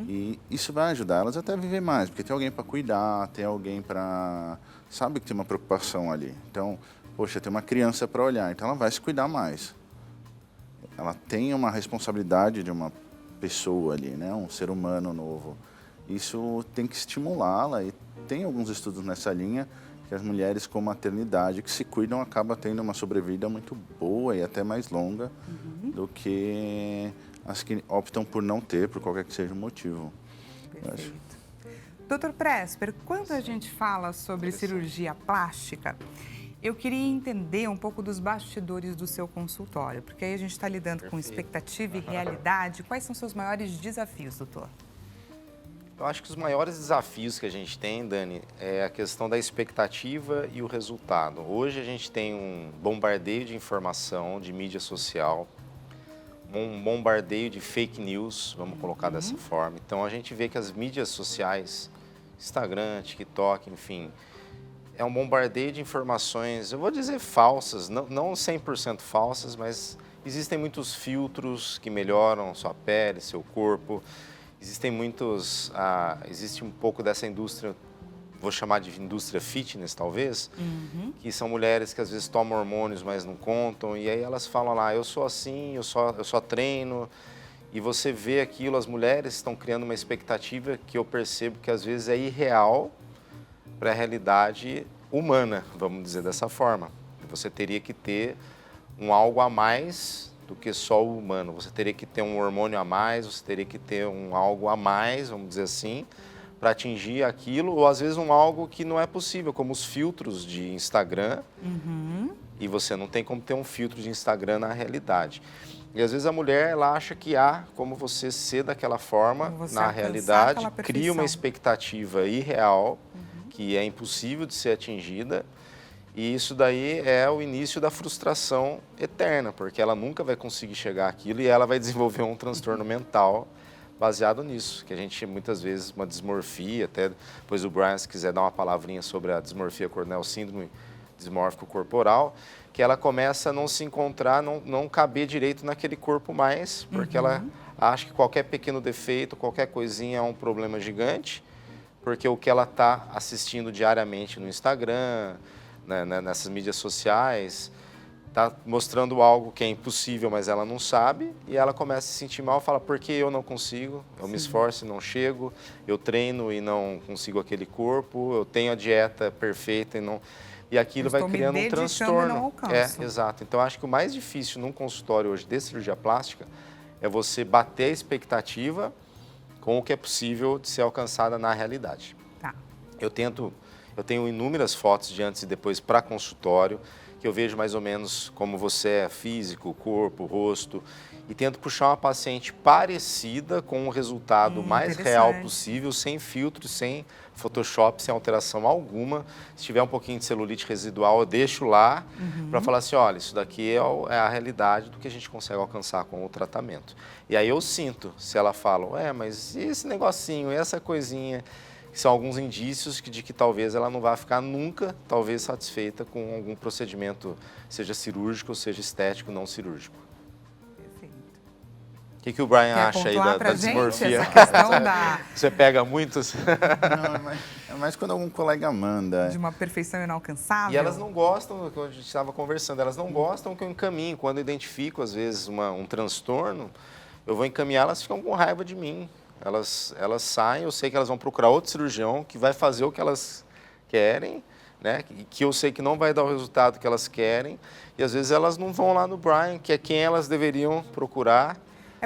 e isso vai ajudar elas até a viver mais, porque tem alguém para cuidar, tem alguém para... Sabe que tem uma preocupação ali. Então, poxa, tem uma criança para olhar, então ela vai se cuidar mais. Ela tem uma responsabilidade de uma pessoa ali, né? Um ser humano novo. Isso tem que estimulá-la e tem alguns estudos nessa linha que as mulheres com maternidade que se cuidam acabam tendo uma sobrevida muito boa e até mais longa do que as que optam por não ter, por qualquer que seja o motivo. Perfeito. Dr. Presper, quando a gente fala sobre cirurgia plástica, eu queria entender um pouco dos bastidores do seu consultório, porque aí a gente está lidando com expectativa e realidade. Quais são os seus maiores desafios, doutor? Eu acho que os maiores desafios que a gente tem, Dani, é a questão da expectativa e o resultado. Hoje a gente tem um bombardeio de informação, de mídia social, um bombardeio de fake news, vamos colocar dessa forma. Então a gente vê que as mídias sociais, Instagram, TikTok, enfim, é um bombardeio de informações, eu vou dizer falsas, não 100% falsas, mas existem muitos filtros que melhoram sua pele, seu corpo. Existe um pouco dessa indústria, vou chamar de indústria fitness, talvez, que são mulheres que às vezes tomam hormônios, mas não contam, e aí elas falam lá, eu sou assim, eu só treino, e você vê aquilo, as mulheres estão criando uma expectativa que eu percebo que às vezes é irreal para a realidade humana, vamos dizer dessa forma. Você teria que ter algo a mais do que só o humano. Você teria que ter um hormônio a mais, você teria que ter algo a mais, vamos dizer assim, para atingir aquilo, ou às vezes algo que não é possível, como os filtros de Instagram, e você não tem como ter um filtro de Instagram na realidade. E às vezes a mulher, ela acha que há como você ser daquela forma, na realidade, cria uma expectativa irreal, que é impossível de ser atingida. E isso daí é o início da frustração eterna, porque ela nunca vai conseguir chegar àquilo e ela vai desenvolver um transtorno mental baseado nisso, que a gente muitas vezes uma dismorfia, até depois o Brian, se quiser dar uma palavrinha sobre a dismorfia corneal, síndrome dismórfico corporal, que ela começa a não se encontrar, não caber direito naquele corpo mais, porque ela acha que qualquer pequeno defeito, qualquer coisinha é um problema gigante, porque o que ela está assistindo diariamente no Instagram, nessas mídias sociais, está mostrando algo que é impossível, mas ela não sabe, e ela começa a se sentir mal, fala, por que eu não consigo? Eu me esforço e não chego, eu treino e não consigo aquele corpo, eu tenho a dieta perfeita e não... E aquilo vai criando um transtorno. Não alcanço. Exato. Então, acho que o mais difícil num consultório hoje de cirurgia plástica é você bater a expectativa com o que é possível de ser alcançada na realidade. Tá. Eu tenho inúmeras fotos de antes e depois para consultório, que eu vejo mais ou menos como você é físico, corpo, rosto, e tento puxar uma paciente parecida com o resultado mais real possível, sem filtro, sem Photoshop, sem alteração alguma. Se tiver um pouquinho de celulite residual, eu deixo lá para falar assim, olha, isso daqui é a realidade do que a gente consegue alcançar com o tratamento. E aí eu sinto, se ela fala, mas e esse negocinho, essa coisinha, que são alguns indícios de que talvez ela não vá ficar nunca, talvez, satisfeita com algum procedimento, seja cirúrgico ou seja estético, não cirúrgico. O que o Brian acha aí da dismorfia? Essa questão Você pega muitos? Não, é mais quando algum colega manda. De uma perfeição inalcançável. E elas não gostam, como a gente estava conversando, elas não gostam que eu encaminhe. Quando eu identifico, às vezes, um transtorno, eu vou encaminhar, elas ficam com raiva de mim. Elas saem, eu sei que elas vão procurar outro cirurgião que vai fazer o que elas querem, né? Que eu sei que não vai dar o resultado que elas querem. E, às vezes, elas não vão lá no Brian, que é quem elas deveriam procurar.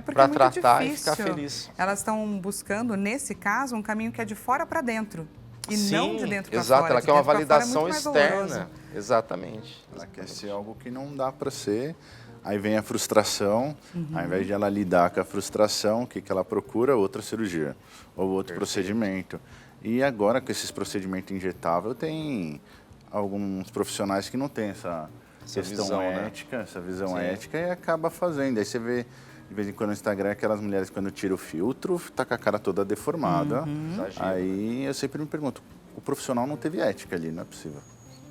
Para tratar difícil. E ficar feliz. Elas estão buscando, nesse caso, um caminho que é de fora para dentro e Sim, não de dentro para fora. Exato, ela quer uma validação externa. Doloroso. Exatamente. Ela quer ser algo que não dá para ser. Aí vem a frustração, ao invés de ela lidar com a frustração, o que ela procura? Outra cirurgia ou outro procedimento. E agora, com esses procedimentos injetáveis, tem alguns profissionais que não têm essa questão visão, ética, né? essa visão ética, e acaba fazendo. Aí você vê, de vez em quando no Instagram, aquelas mulheres, quando tira o filtro, tá com a cara toda deformada. Aí eu sempre me pergunto, o profissional não teve ética ali, não é possível.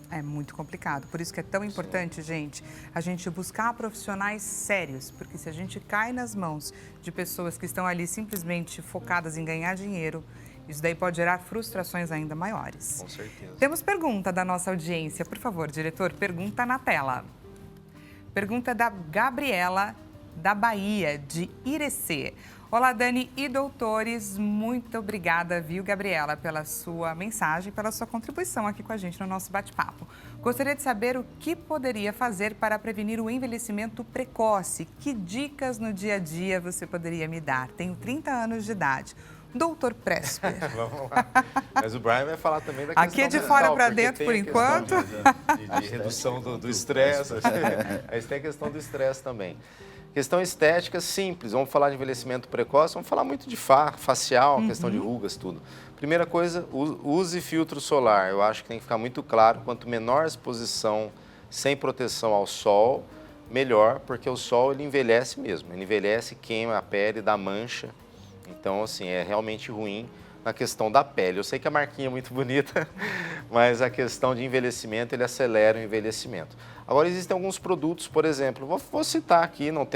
É muito complicado, por isso que é tão importante, gente, a gente buscar profissionais sérios, porque se a gente cai nas mãos de pessoas que estão ali simplesmente focadas em ganhar dinheiro, isso daí pode gerar frustrações ainda maiores. Com certeza. Temos pergunta da nossa audiência, por favor, diretor, pergunta na tela. Pergunta da Gabriela, da Bahia, de Irecê. Olá, Dani e doutores, muito obrigada, viu, Gabriela, pela sua mensagem, pela sua contribuição aqui com a gente no nosso bate-papo. Gostaria de saber o que poderia fazer para prevenir o envelhecimento precoce. Que dicas no dia a dia você poderia me dar? Tenho 30 anos de idade. Doutor Presper. Vamos lá. Mas o Brian vai falar também da questão aqui é de fora para dentro, por enquanto. De redução do estresse. Aí tem a questão do estresse também. Questão estética, simples. Vamos falar de envelhecimento precoce, vamos falar muito de facial, questão de rugas, tudo. Primeira coisa, use filtro solar. Eu acho que tem que ficar muito claro, quanto menor a exposição sem proteção ao sol, melhor, porque o sol ele envelhece mesmo. Ele envelhece, queima a pele, dá mancha. Então, assim, é realmente ruim na questão da pele. Eu sei que a marquinha é muito bonita, mas a questão de envelhecimento, ele acelera o envelhecimento. Agora, existem alguns produtos, por exemplo, vou citar aqui, não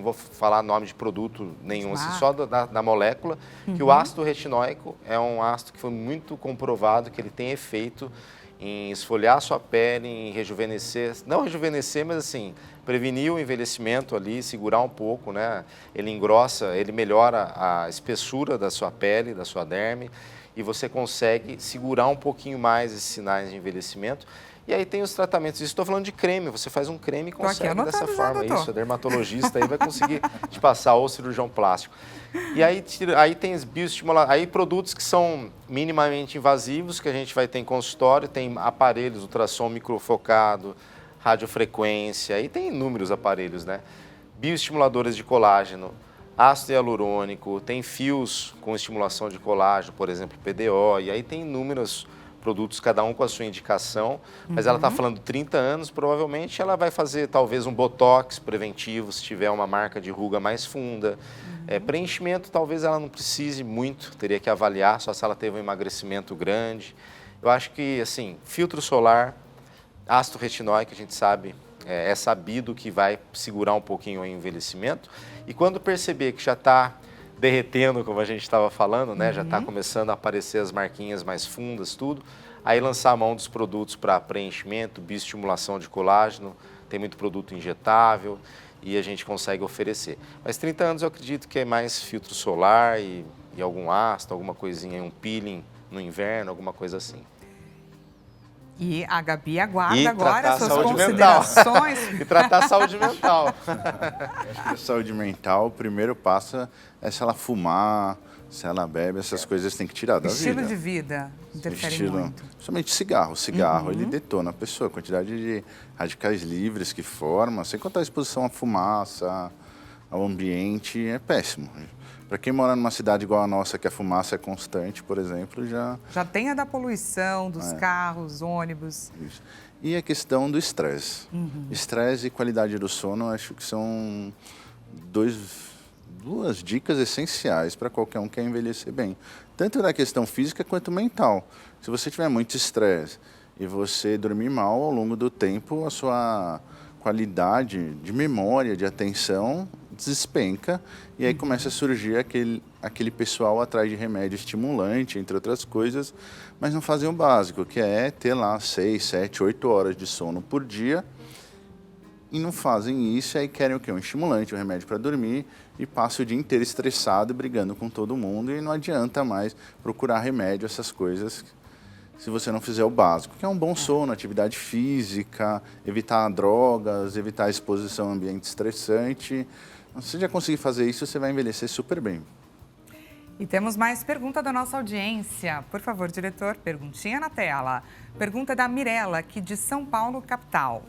vou falar nome de produto nenhum, assim, só da molécula, que o ácido retinóico é um ácido que foi muito comprovado que ele tem efeito em esfoliar a sua pele, em rejuvenescer, não rejuvenescer, mas assim, prevenir o envelhecimento ali, segurar um pouco, né? Ele engrossa, ele melhora a espessura da sua pele, da sua derme, e você consegue segurar um pouquinho mais esses sinais de envelhecimento. E aí tem os tratamentos, estou falando de creme, você faz um creme e consegue dessa forma, isso, o dermatologista aí vai conseguir te passar, ou cirurgião plástico. E aí tem bioestimuladores, aí produtos que são minimamente invasivos, que a gente vai ter em consultório, tem aparelhos, ultrassom microfocado, radiofrequência, aí tem inúmeros aparelhos, né? Bioestimuladores de colágeno, ácido hialurônico, tem fios com estimulação de colágeno, por exemplo, PDO, e aí tem inúmeros produtos cada um com a sua indicação, mas ela está falando 30 anos, provavelmente ela vai fazer talvez um botox preventivo, se tiver uma marca de ruga mais funda. Preenchimento, talvez ela não precise muito, teria que avaliar, só se ela teve um emagrecimento grande. Eu acho que, assim, filtro solar, ácido retinóico, que a gente sabe, é sabido que vai segurar um pouquinho o envelhecimento. E quando perceber que já está derretendo, como a gente estava falando, né? Já está começando a aparecer as marquinhas mais fundas, tudo. Aí lançar a mão dos produtos para preenchimento, bioestimulação de colágeno, tem muito produto injetável e a gente consegue oferecer. Mas 30 anos eu acredito que é mais filtro solar e algum ácido, alguma coisinha, um peeling no inverno, alguma coisa assim. E a Gabi aguarda agora as suas saúde considerações. E tratar a saúde mental. Acho que a saúde mental, o primeiro passo é se ela fumar, se ela bebe, essas coisas tem que tirar da vida. Estilo de vida interfere muito. Principalmente cigarro. O cigarro, ele detona a pessoa. A quantidade de radicais livres que forma, sem contar a exposição à fumaça, ao ambiente, é péssimo. Para quem mora numa cidade igual a nossa, que a fumaça é constante, por exemplo, já tem a da poluição, dos carros, ônibus. Isso. E a questão do estresse. Estresse e qualidade do sono, acho que são duas dicas essenciais para qualquer um que quer envelhecer bem. Tanto na questão física quanto mental. Se você tiver muito estresse e você dormir mal ao longo do tempo, a sua qualidade de memória, de atenção, despenca e aí começa a surgir aquele pessoal atrás de remédio estimulante, entre outras coisas, mas não fazem o básico, que é ter lá 6, 7, 8 horas de sono por dia e não fazem isso, e aí querem o quê? Um estimulante, um remédio para dormir e passa o dia inteiro estressado, brigando com todo mundo e não adianta mais procurar remédio, essas coisas, se você não fizer o básico, que é um bom sono, atividade física, evitar drogas, evitar a exposição a ambiente estressante. Se você já conseguir fazer isso, você vai envelhecer super bem. E temos mais pergunta da nossa audiência. Por favor, diretor, perguntinha na tela. Pergunta da Mirella, aqui de São Paulo, capital.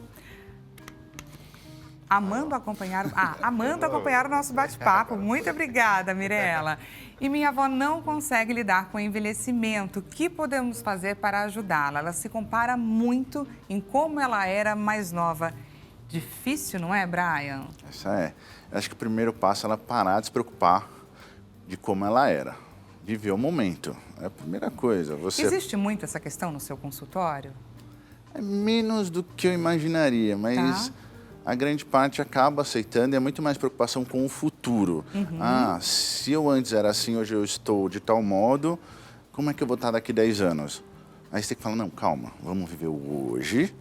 Amando acompanhar o nosso bate-papo. Muito obrigada, Mirella. E minha avó não consegue lidar com o envelhecimento. O que podemos fazer para ajudá-la? Ela se compara muito em como ela era mais nova. Difícil, não é, Brian? Acho que o primeiro passo é ela parar de se preocupar de como ela era. Viver o momento. É a primeira coisa. Existe muito essa questão no seu consultório? É menos do que eu imaginaria, mas a grande parte acaba aceitando e é muito mais preocupação com o futuro. Se eu antes era assim, hoje eu estou de tal modo, como é que eu vou estar daqui 10 anos? Aí você tem que falar, não, calma, vamos viver o hoje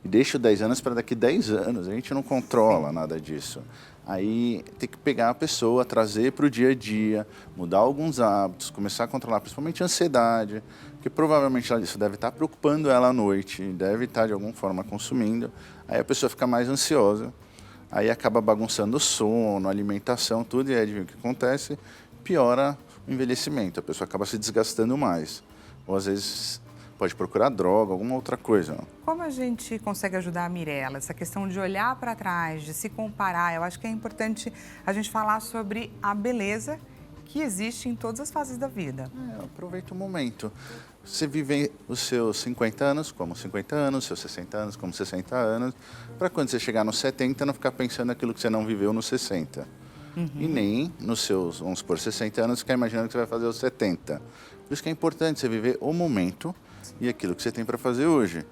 e deixa 10 anos para daqui 10 anos. A gente não controla nada disso. Aí tem que pegar a pessoa, trazer para o dia a dia, mudar alguns hábitos, começar a controlar principalmente a ansiedade, porque provavelmente isso deve estar preocupando ela à noite, deve estar de alguma forma consumindo. Aí a pessoa fica mais ansiosa, aí acaba bagunçando o sono, a alimentação, tudo, e aí adivinha o que acontece? Piora o envelhecimento, a pessoa acaba se desgastando mais. Ou às vezes pode procurar droga, alguma outra coisa. Como a gente consegue ajudar a Mirella? Essa questão de olhar para trás, de se comparar, eu acho que é importante a gente falar sobre a beleza que existe em todas as fases da vida. Aproveita o momento. Você vive os seus 50 anos como 50 anos, seus 60 anos como 60 anos, para quando você chegar nos 70 não ficar pensando naquilo que você não viveu nos 60. E nem nos seus, vamos supor, 60 anos, ficar imaginando que você vai fazer os 70. Por isso que é importante você viver o momento e aquilo que você tem para fazer hoje.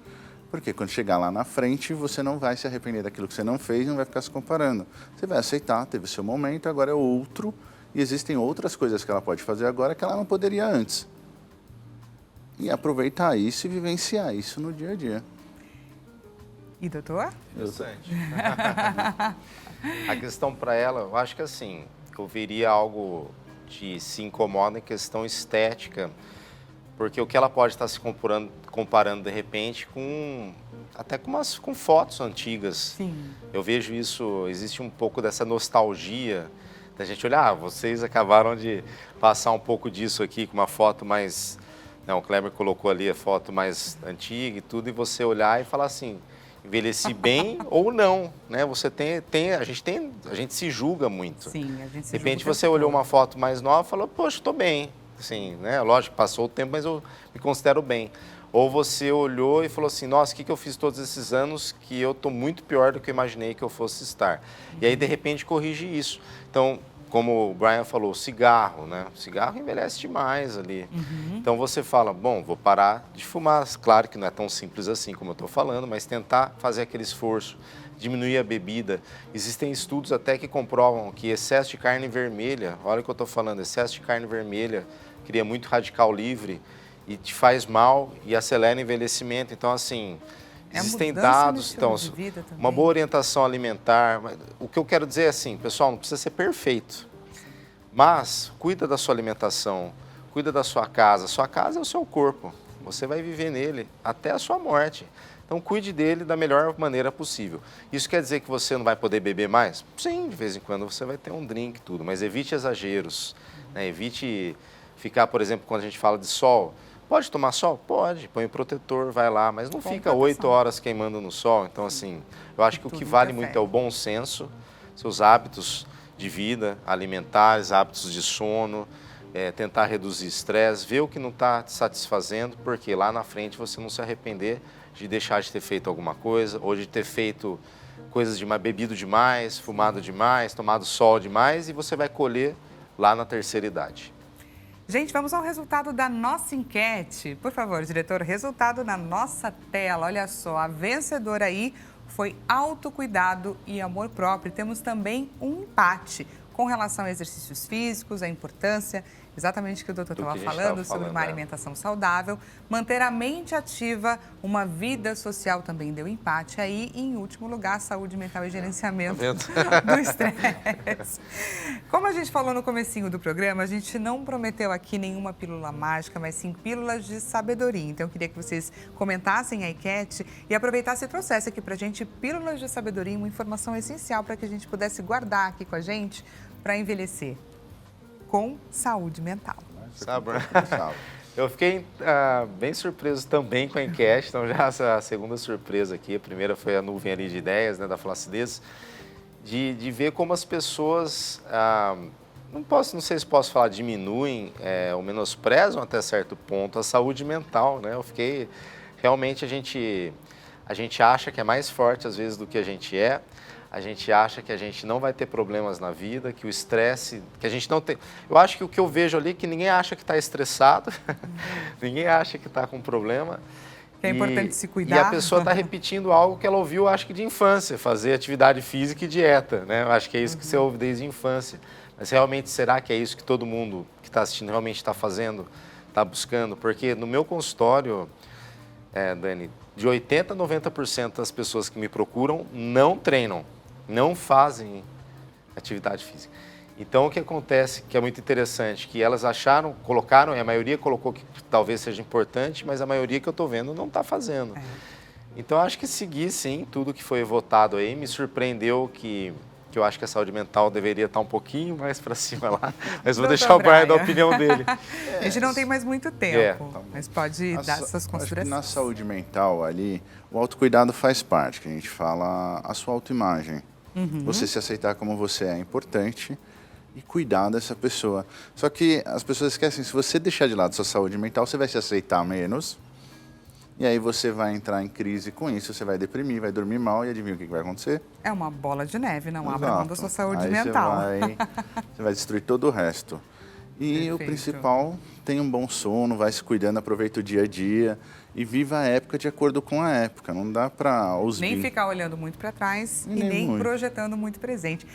Porque quando chegar lá na frente, você não vai se arrepender daquilo que você não fez, não vai ficar se comparando. Você vai aceitar, teve o seu momento, agora é outro, e existem outras coisas que ela pode fazer agora que ela não poderia antes. E aproveitar isso e vivenciar isso no dia a dia. E doutor? Interessante. A questão para ela, eu acho que assim, eu veria algo de se incomoda em questão estética, porque o que ela pode estar se comparando de repente até com fotos antigas. Sim. Eu vejo isso, existe um pouco dessa nostalgia da gente olhar, vocês acabaram de passar um pouco disso aqui com uma foto mais, não, o Kleber colocou ali a foto mais antiga e tudo, e você olhar e falar assim, envelheci bem ou não, né? Você a gente se julga muito. Sim, a gente se de repente julga você olhou uma foto mais nova e falou, poxa, estou bem. Assim, né? Lógico, passou o tempo, mas eu me considero bem. Ou você olhou e falou assim, nossa, o que eu fiz todos esses anos que eu estou muito pior do que eu imaginei que eu fosse estar. E aí, de repente, corrige isso. Então, como o Brian falou, cigarro, né? O cigarro envelhece demais ali. Então, você fala, bom, vou parar de fumar. Claro que não é tão simples assim como eu estou falando, mas tentar fazer aquele esforço, diminuir a bebida. Existem estudos até que comprovam que excesso de carne vermelha, olha o que eu estou falando, excesso de carne vermelha cria muito radical livre e te faz mal e acelera o envelhecimento. Então, assim, existem dados, então, uma boa orientação alimentar. O que eu quero dizer é assim, pessoal, não precisa ser perfeito, mas cuida da sua alimentação, cuida da sua casa. Sua casa é o seu corpo, você vai viver nele até a sua morte. Então, cuide dele da melhor maneira possível. Isso quer dizer que você não vai poder beber mais? Sim, de vez em quando você vai ter um drink, tudo, mas evite exageros, né? Evite ficar, por exemplo, quando a gente fala de sol, pode tomar sol? Pode, põe o protetor, vai lá, mas não fica 8 horas queimando no sol. Então, assim, eu acho que o que vale muito é o bom senso, seus hábitos de vida, alimentares, hábitos de sono, tentar reduzir estresse, ver o que não está te satisfazendo, porque lá na frente você não se arrepender de deixar de ter feito alguma coisa, ou de ter feito coisas bebido demais, fumado demais, tomado sol demais, e você vai colher lá na terceira idade. Gente, vamos ao resultado da nossa enquete. Por favor, diretor, resultado na nossa tela. Olha só, a vencedora aí foi autocuidado e amor próprio. Temos também um empate com relação a exercícios físicos, a importância, exatamente o que o doutor estava falando, sobre uma alimentação saudável. Manter a mente ativa, uma vida social também deu empate. Aí, em último lugar, saúde mental e gerenciamento do estresse. Como a gente falou no comecinho do programa, a gente não prometeu aqui nenhuma pílula mágica, mas sim pílulas de sabedoria. Então, eu queria que vocês comentassem a enquete e aproveitassem e trouxessem aqui para a gente pílulas de sabedoria, uma informação essencial para que a gente pudesse guardar aqui com a gente para envelhecer com saúde mental. Sabe, eu fiquei bem surpreso também com a enquete, então já essa segunda surpresa aqui, a primeira foi a nuvem ali de ideias, né, da flacidez, de ver como as pessoas, não sei se posso falar, diminuem ou menosprezam até certo ponto a saúde mental, né? Eu fiquei, realmente a gente acha que é mais forte às vezes do que a gente é. A gente acha que a gente não vai ter problemas na vida, que o estresse, que a gente não tem... Eu acho que o que eu vejo ali é que ninguém acha que está estressado, ninguém acha que está com problema. Que é importante se cuidar. E a pessoa está repetindo algo que ela ouviu, acho que de infância, fazer atividade física e dieta, né? Eu acho que é isso que você ouve desde a infância. Mas realmente, será que é isso que todo mundo que está assistindo realmente está fazendo, está buscando? Porque no meu consultório, Dani, de 80% a 90% das pessoas que me procuram não treinam. Não fazem atividade física. Então, o que acontece, que é muito interessante, que elas colocaram, e a maioria colocou que talvez seja importante, mas a maioria que eu estou vendo não está fazendo. Então, acho que seguir, sim, tudo que foi votado aí. Me surpreendeu que eu acho que a saúde mental deveria estar um pouquinho mais para cima lá, mas vou deixar o Brian dar a opinião dele. A gente não tem mais muito tempo, mas pode dar essas considerações. Acho que na saúde mental ali, o autocuidado faz parte, que a gente fala a sua autoimagem. Você se aceitar como você é importante e cuidar dessa pessoa. Só que as pessoas esquecem, se você deixar de lado a sua saúde mental, você vai se aceitar menos. E aí você vai entrar em crise com isso, você vai deprimir, vai dormir mal e adivinha o que vai acontecer? É uma bola de neve, não abra mão da sua saúde mental. Você vai destruir todo o resto. E o principal, tem um bom sono, vai se cuidando, aproveita o dia a dia e viva a época de acordo com a época. Não dá para nem ficar olhando muito para trás e nem projetando muito presente.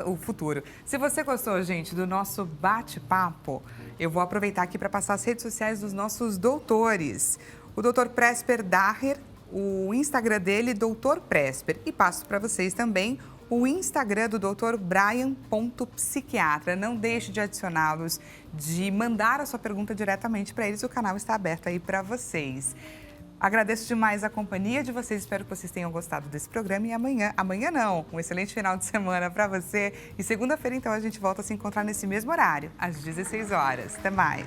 O futuro. Se você gostou, gente, do nosso bate-papo, eu vou aproveitar aqui para passar as redes sociais dos nossos doutores. O Dr. Presper Daher, o Instagram dele, Dr. Presper. E passo para vocês também o Instagram do Dr. Brian.psiquiatra. Não deixe de adicioná-los, de mandar a sua pergunta diretamente para eles. O canal está aberto aí para vocês. Agradeço demais a companhia de vocês. Espero que vocês tenham gostado desse programa. E amanhã não, um excelente final de semana para você. E segunda-feira, então, a gente volta a se encontrar nesse mesmo horário, às 16 horas. Até mais.